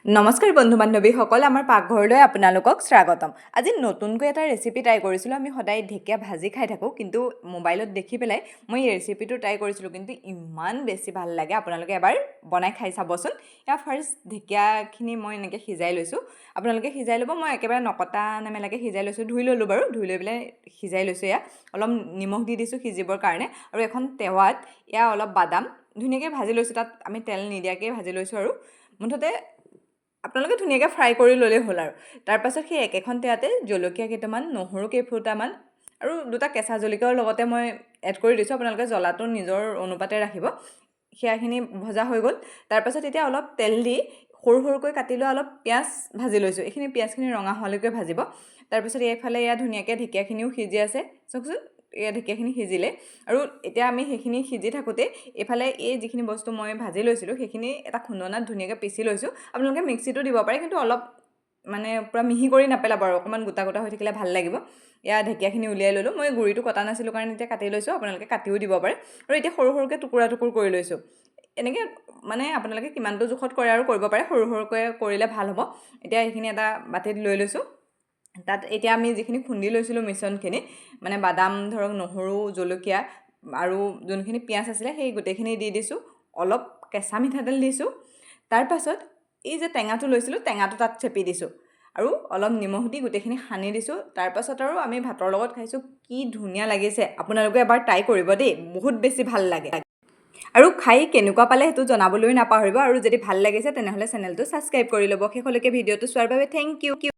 নমস্কাৰ বন্ধু বান্ধৱীসকল, আমাৰ পাকঘৰলৈ আপোনালোকক স্বাগতম। আজি নতুনকৈ এটা ৰেচিপি ট্ৰাই কৰিছিলোঁ। আমি সদায় ঢেকীয়া ভাজি খাই থাকোঁ, কিন্তু মোবাইলত দেখি পেলাই মই এই ৰেচিপিটো ট্ৰাই কৰিছিলোঁ, কিন্তু ইমান বেছি ভাল লাগে। আপোনালোকে এবাৰ বনাই খাই চাবচোন। ইয়াৰ ফাৰ্ষ্ট ঢেকীয়াখিনি মই এনেকৈ সিজাই লৈছোঁ। আপোনালোকে সিজাই ল'ব, মই একেবাৰে নকটা নেমেলাকৈ সিজাই লৈছোঁ। ধুই ল'লোঁ বাৰু, ধুই লৈ পেলাই সিজাই লৈছোঁ। এয়া অলপ নিমখ দি দিছোঁ সিজিবৰ কাৰণে। আৰু এখন টেৱাত এয়া অলপ বাদাম ধুনীয়াকৈ ভাজি লৈছোঁ। তাত আমি তেল নিদিয়াকৈ ভাজি লৈছোঁ। আৰু মুঠতে আপোনালোকে ধুনীয়াকৈ ফ্ৰাই কৰি ল'লেই হ'ল। আৰু তাৰপাছত সেই একেখন তেলতে জলকীয়া কেইটামান, নহৰু কেইফুটামান আৰু দুটা কেঁচা জলকীয়াৰ লগতে মই এড কৰি দিছোঁ। আপোনালোকে জ্বলাটো নিজৰ অনুপাতে ৰাখিব। সেয়াখিনি ভজা হৈ গ'ল। তাৰপাছত এতিয়া অলপ তেল দি সৰু সৰুকৈ কাটি লোৱা অলপ পিঁয়াজ ভাজি লৈছোঁ। এইখিনি পিঁয়াজখিনি ৰঙা হোৱালৈকে ভাজিব। তাৰপিছত এইফালে এয়া ধুনীয়াকৈ ঢেকীয়াখিনিও সিজি আছে, চাওকচোন। এয়া ঢেকীয়াখিনি সিজিলে। আৰু এতিয়া আমি সেইখিনি সিজি থাকোঁতে এইফালে এই যিখিনি বস্তু মই ভাজি লৈছিলোঁ সেইখিনি এটা খুন্দনাত ধুনীয়াকৈ পিচি লৈছোঁ। আপোনালোকে মিক্সিটো দিব পাৰে, কিন্তু অলপ মানে পূৰা মিহি কৰি নেপেলাব, আৰু অকণমান গোটা গোটা হৈ থাকিলে ভাল লাগিব। এয়া ঢেকীয়াখিনি উলিয়াই ল'লোঁ। মই গুড়িটো কটা নাছিলোঁ কাৰণে এতিয়া কাটি লৈছোঁ। আপোনালোকে কাটিও দিব পাৰে। আৰু এতিয়া সৰু সৰুকৈ টুকুৰা টুকুৰ কৰি লৈছোঁ। এনেকৈ মানে আপোনালোকে কিমানটো জোখত কৰে আৰু কৰিব পাৰে, সৰু সৰুকৈ কৰিলে ভাল হ'ব। এতিয়া এইখিনি এটা বাতিত লৈ লৈছোঁ। তাত এতিয়া আমি যিখিনি খুন্দি লৈছিলোঁ মিশ্ৰণখিনি, মানে বাদাম ধৰক, নহৰু, জলকীয়া আৰু যোনখিনি পিঁয়াজ আছিলে সেই গোটেইখিনি দি দিছোঁ। অলপ কেঁচা মিঠাতেল দিছোঁ। তাৰপাছত এই যে টেঙাটো লৈছিলোঁ, টেঙাটো তাত চেপি দিছোঁ। আৰু অলপ নিমখ দি গোটেইখিনি সানি দিছোঁ। তাৰপাছত আৰু আমি ভাতৰ লগত খাইছোঁ। কি ধুনীয়া লাগিছে! আপোনালোকে এবাৰ ট্ৰাই কৰিব দেই, বহুত বেছি ভাল লাগে। আৰু খাই কেনেকুৱা পালে সেইটো জনাবলৈ নাপাহৰিব। আৰু যদি ভাল লাগিছে তেনেহ'লে চেনেলটো ছাবস্ক্ৰাইব কৰি ল'ব। শেষলৈকে ভিডিঅ'টো চোৱাৰ বাবে থেংক ইউ।